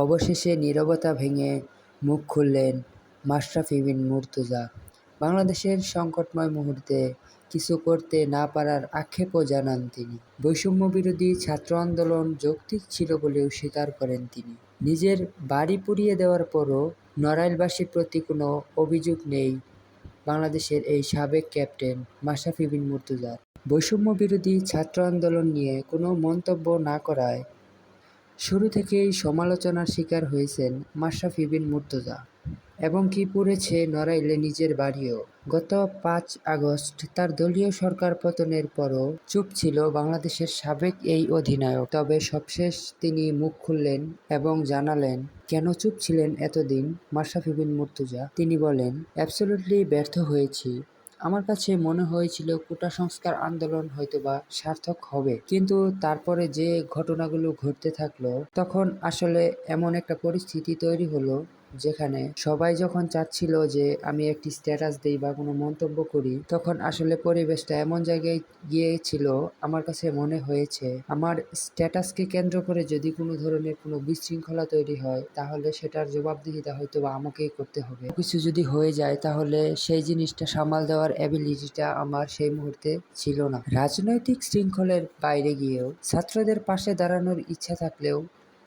অবশেষে নীরবতা ভেঙে মুখ খুললেন মাশরাফি বিন মুর্তজা। বাংলাদেশের সংকটময় মুহূর্তে কিছু করতে না পারার আক্ষেপও জানান তিনি। বৈষম্যবিরোধী ছাত্র আন্দোলন যৌক্তিক ছিল বলেও স্বীকার করেন তিনি। নিজের বাড়ি পুড়িয়ে দেওয়ার পরও নড়াইলবাসীর প্রতি কোনো অভিযোগ নেই বাংলাদেশের এই সাবেক ক্যাপ্টেন মাশরাফি বিন মুর্তজার। বৈষম্যবিরোধী ছাত্র আন্দোলন নিয়ে কোনো মন্তব্য না করায় শুরু থেকেই সমালোচনার শিকার হয়েছেন মাশরাফি বিন মুর্তজা। এবং কি পুড়েছে নড়াইলে নিজের বাড়িও। গত ৫ আগস্ট তার দলীয় সরকার পতনের পরও চুপ ছিল বাংলাদেশের সাবেক এই অধিনায়ক। তবে সবশেষ তিনি মুখ খুললেন এবং জানালেন কেন চুপ ছিলেন এতদিন মাশরাফি বিন মুর্তজা। তিনি বলেন, অ্যাবসলিউটলি ব্যর্থ হয়েছি। আমার কাছে মনে হয়েছিল কোটা সংস্কার আন্দোলন হয়তোবা সার্থক হবে, কিন্তু তারপরে যে ঘটনাগুলো ঘটতে থাকলো তখন আসলে এমন একটা পরিস্থিতি তৈরি হলো যেখানে সবাই যখন চাচ্ছিল যে আমি একটি স্ট্যাটাস দেই বা কোনো মন্তব্য করি, তখন আসলে পরিবেশটা এমন জায়গায় গিয়েছিল আমার কাছে মনে হয়েছে আমার স্ট্যাটাসকে কেন্দ্র করে যদি কোনো ধরনের কোনো বিশৃঙ্খলা তৈরি হয় তাহলে সেটার জবাবদিহিতা হয়তো বা আমাকেই করতে হবে। কিছু যদি হয়ে যায় তাহলে সেই জিনিসটা সামাল দেওয়ার অ্যাবিলিটিটা আমার সেই মুহূর্তে ছিল না। রাজনৈতিক শৃঙ্খলের বাইরে গিয়েও ছাত্রদের পাশে দাঁড়ানোর ইচ্ছা থাকলেও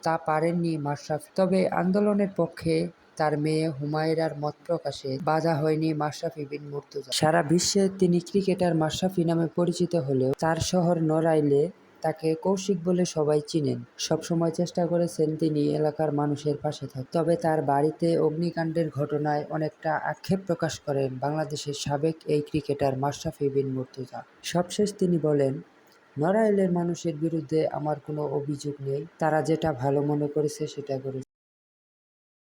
তা পারেননি মাশরাফি। তবে আন্দোলনের পক্ষে তার মেয়ে হুমায়রার মত প্রকাশে বাধা হয়নি মাশরাফি বিন মুর্তজা। সারা বিশ্বে তিনি ক্রিকেটার মাশরাফি নামে পরিচিত হলেও তার শহর নড়াইলে তাকে কৌশিক বলে সবাই চিনেন। সবসময় চেষ্টা করেছেন তিনি এলাকার মানুষের পাশে থাকতে। তবে তার বাড়িতে অগ্নিকাণ্ডের ঘটনায় অনেকটা আক্ষেপ প্রকাশ করেন বাংলাদেশের সাবেক এই ক্রিকেটার মাশরাফি বিন মুর্তজা। সবশেষ তিনি বলেন, নড়াইলের মানুষের বিরুদ্ধে আমার কোনো অভিযোগ নেই, তারা যেটা ভালো মনে করেছে সেটা করেছে।